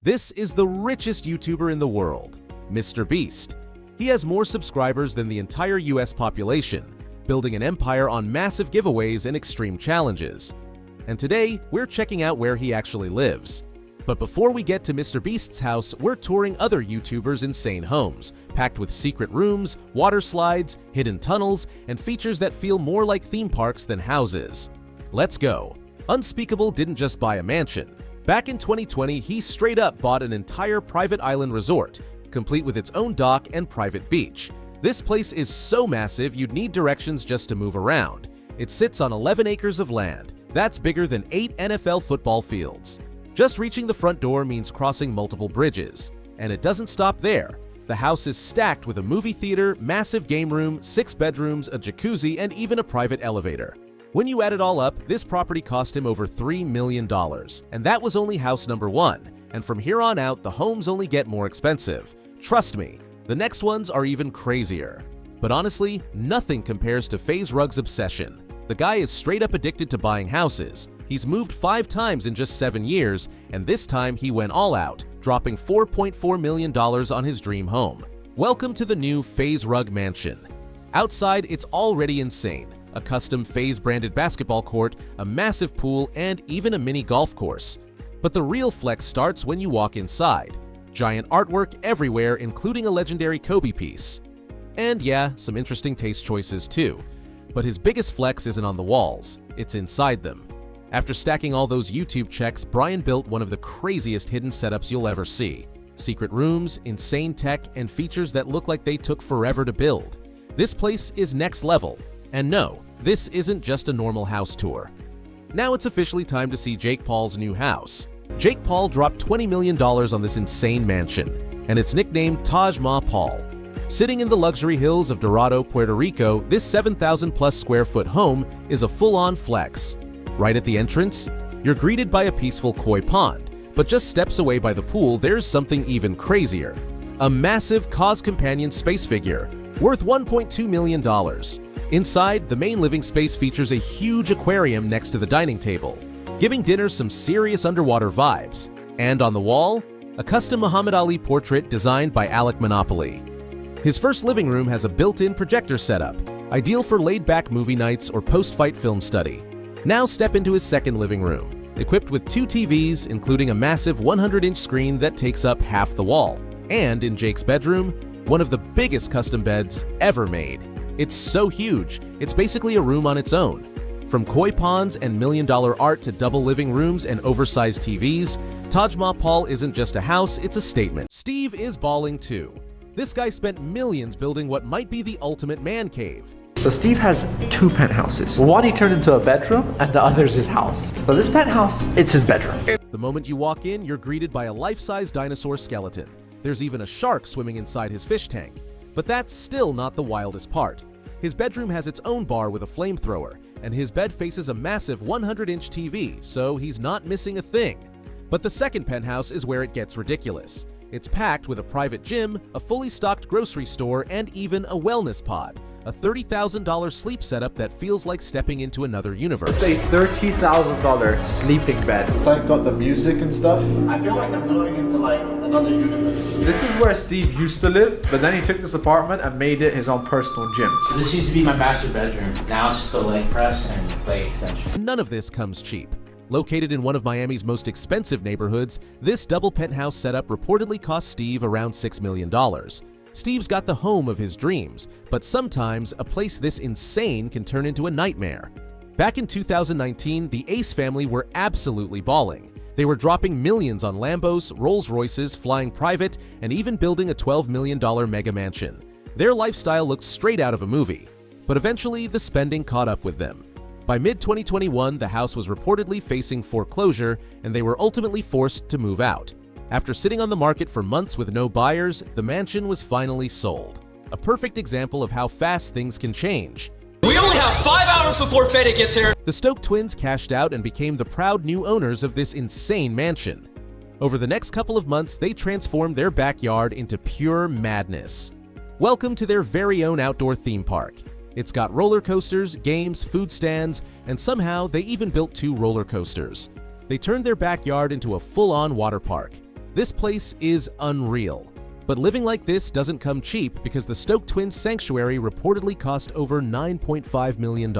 This is the richest YouTuber in the world, MrBeast. He has more subscribers than the entire US population, building an empire on massive giveaways and extreme challenges. And today, we're checking out where he actually lives. But before we get to MrBeast's house, we're touring other YouTubers' insane homes, packed with secret rooms, water slides, hidden tunnels, and features that feel more like theme parks than houses. Let's go. Unspeakable didn't just buy a mansion. Back in 2020, he straight up bought an entire private island resort, complete with its own dock and private beach. This place is so massive you'd need directions just to move around. It sits on 11 acres of land. That's bigger than 8 NFL football fields. Just reaching the front door means crossing multiple bridges. And it doesn't stop there. The house is stacked with a movie theater, massive game room, 6 bedrooms, a jacuzzi, and even a private elevator. When you add it all up, this property cost him over $3 million. And that was only house number 1. And from here on out, the homes only get more expensive. Trust me, the next ones are even crazier. But honestly, nothing compares to FaZe Rug's obsession. The guy is straight up addicted to buying houses. He's moved 5 times in just 7 years, and this time he went all out, dropping $4.4 million on his dream home. Welcome to the new FaZe Rug mansion. Outside, it's already insane. A custom FaZe-branded basketball court, a massive pool, and even a mini golf course. But the real flex starts when you walk inside. Giant artwork everywhere, including a legendary Kobe piece. And yeah, some interesting taste choices too. But his biggest flex isn't on the walls, it's inside them. After stacking all those YouTube checks, Brian built one of the craziest hidden setups you'll ever see. Secret rooms, insane tech, and features that look like they took forever to build. This place is next level. And no, this isn't just a normal house tour. Now it's officially time to see Jake Paul's new house. Jake Paul dropped $20 million on this insane mansion, and it's nicknamed Taj Mahal. Sitting in the luxury hills of Dorado, Puerto Rico, this 7,000+ square foot home is a full-on flex. Right at the entrance, you're greeted by a peaceful koi pond, but just steps away by the pool, there's something even crazier. A massive Cause Companion space figure, worth $1.2 million. Inside, the main living space features a huge aquarium next to the dining table, giving dinner some serious underwater vibes. And on the wall, a custom Muhammad Ali portrait designed by Alec Monopoly. His first living room has a built-in projector setup, ideal for laid-back movie nights or post-fight film study. Now step into his second living room, equipped with 2 TVs, including a massive 100-inch screen that takes up half the wall. And in Jake's bedroom, one of the biggest custom beds ever made. It's so huge, it's basically a room on its own. From koi ponds and million-dollar art to double living rooms and oversized TVs, Taj Mahal isn't just a house, it's a statement. Steve is balling too. This guy spent millions building what might be the ultimate man cave. So Steve has 2 penthouses. One he turned into a bedroom, and the other is his house. So this penthouse, it's his bedroom. The moment you walk in, you're greeted by a life-size dinosaur skeleton. There's even a shark swimming inside his fish tank. But that's still not the wildest part. His bedroom has its own bar with a flamethrower, and his bed faces a massive 100-inch TV, so he's not missing a thing. But the second penthouse is where it gets ridiculous. It's packed with a private gym, a fully stocked grocery store, and even a wellness pod. A $30,000 sleep setup that feels like stepping into another universe. It's a $30,000 sleeping bed. It's like got the music and stuff. I feel like I'm going into like another universe. This is where Steve used to live, but then he took this apartment and made it his own personal gym. This used to be my master bedroom. Now it's just a leg press and leg extension. None of this comes cheap. Located in one of Miami's most expensive neighborhoods, this double penthouse setup reportedly cost Steve around $6 million. Steve's got the home of his dreams, but sometimes a place this insane can turn into a nightmare. Back in 2019, the Ace family were absolutely balling. They were dropping millions on Lambos, Rolls Royces, flying private, and even building a $12 million mega mansion. Their lifestyle looked straight out of a movie, but eventually the spending caught up with them. By mid-2021, the house was reportedly facing foreclosure, and they were ultimately forced to move out. After sitting on the market for months with no buyers, the mansion was finally sold. A perfect example of how fast things can change. We only have 5 hours before Fede gets here. The Stoke twins cashed out and became the proud new owners of this insane mansion. Over the next couple of months, they transformed their backyard into pure madness. Welcome to their very own outdoor theme park. It's got roller coasters, games, food stands, and somehow they even built 2 roller coasters. They turned their backyard into a full-on water park. This place is unreal. But living like this doesn't come cheap because the Stoke Twins sanctuary reportedly cost over $9.5 million.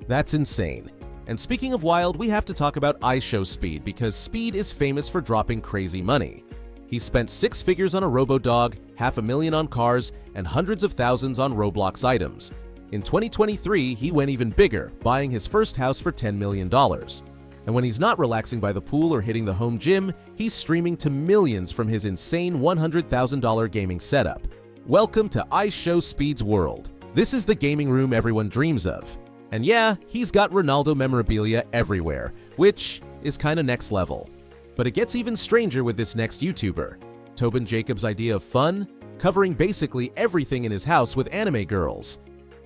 That's insane. And speaking of wild, we have to talk about iShowSpeed because Speed is famous for dropping crazy money. He spent 6 figures on a robo-dog, $500,000 on cars, and hundreds of thousands on Roblox items. In 2023, he went even bigger, buying his first house for $10 million. And when he's not relaxing by the pool or hitting the home gym, he's streaming to millions from his insane $100,000 gaming setup. Welcome to iShowSpeed's world. This is the gaming room everyone dreams of. And yeah, he's got Ronaldo memorabilia everywhere, which is kinda next level. But it gets even stranger with this next YouTuber. Tobin Jacobs' idea of fun, covering basically everything in his house with anime girls.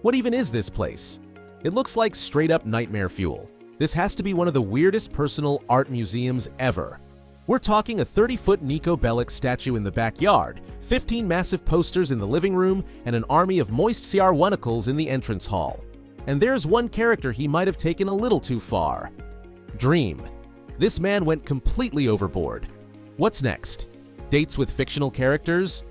What even is this place? It looks like straight up nightmare fuel. This has to be one of the weirdest personal art museums ever. We're talking a 30-foot Nico Bellic statue in the backyard, 15 massive posters in the living room, and an army of moist CR1icles in the entrance hall. And there's one character he might have taken a little too far. Dream. This man went completely overboard. What's next? Dates with fictional characters?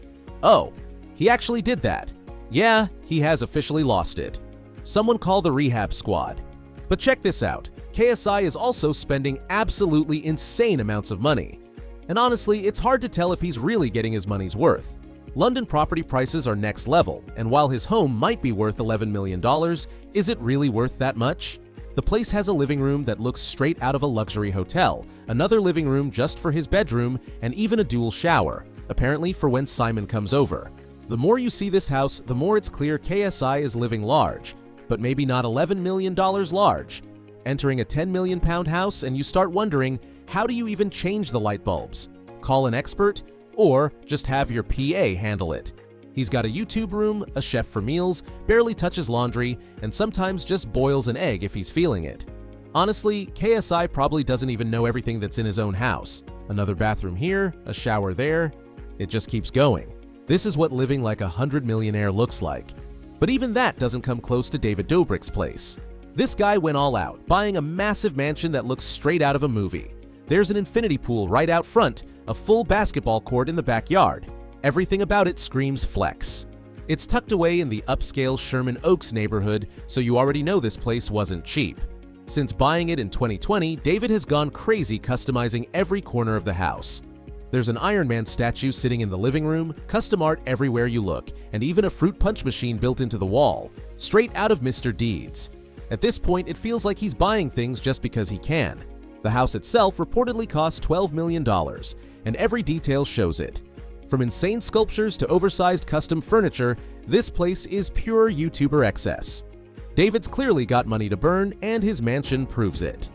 Oh, he actually did that. Yeah, he has officially lost it. Someone call the rehab squad. But check this out. KSI is also spending absolutely insane amounts of money. And honestly, it's hard to tell if he's really getting his money's worth. London property prices are next level, and while his home might be worth $11 million, is it really worth that much? The place has a living room that looks straight out of a luxury hotel, another living room just for his bedroom, and even a dual shower, apparently for when Simon comes over. The more you see this house, the more it's clear KSI is living large, but maybe not $11 million large. Entering a £10 million house and you start wondering, how do you even change the light bulbs? Call an expert? Or just have your PA handle it. He's got a YouTube room, a chef for meals, barely touches laundry, and sometimes just boils an egg if he's feeling it. Honestly, KSI probably doesn't even know everything that's in his own house. Another bathroom here, a shower there. It just keeps going. This is what living like a 100-millionaire looks like. But even that doesn't come close to David Dobrik's place. This guy went all out, buying a massive mansion that looks straight out of a movie. There's an infinity pool right out front, a full basketball court in the backyard. Everything about it screams flex. It's tucked away in the upscale Sherman Oaks neighborhood, so you already know this place wasn't cheap. Since buying it in 2020, David has gone crazy customizing every corner of the house. There's an Iron Man statue sitting in the living room, custom art everywhere you look, and even a fruit punch machine built into the wall, straight out of Mr. Deeds. At this point, it feels like he's buying things just because he can. The house itself reportedly cost $12 million, and every detail shows it. From insane sculptures to oversized custom furniture, this place is pure YouTuber excess. David's clearly got money to burn, and his mansion proves it.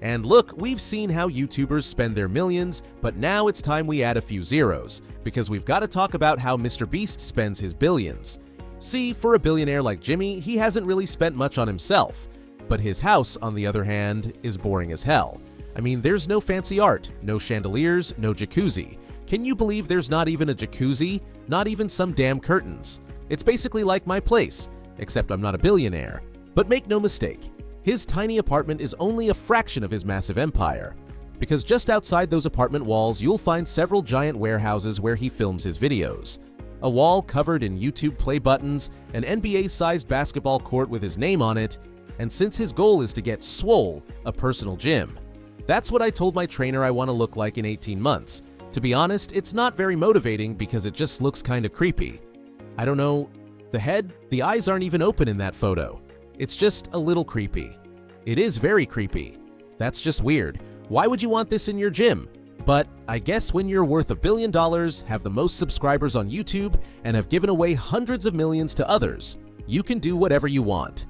And look, we've seen how YouTubers spend their millions, but now it's time we add a few zeros, because we've got to talk about how MrBeast spends his billions. See, for a billionaire like Jimmy, he hasn't really spent much on himself. But his house, on the other hand, is boring as hell. I mean, there's no fancy art, no chandeliers, no jacuzzi. Can you believe there's not even a jacuzzi? Not even some damn curtains. It's basically like my place, except I'm not a billionaire. But make no mistake, his tiny apartment is only a fraction of his massive empire. Because just outside those apartment walls, you'll find several giant warehouses where he films his videos. A wall covered in YouTube play buttons, an NBA-sized basketball court with his name on it, and since his goal is to get swole, a personal gym. That's what I told my trainer I want to look like in 18 months. To be honest, it's not very motivating because it just looks kind of creepy. I don't know, the eyes aren't even open in that photo. It's just a little creepy. It is very creepy. That's just weird. Why would you want this in your gym? But I guess when you're worth $1 billion, have the most subscribers on YouTube, and have given away hundreds of millions to others, you can do whatever you want.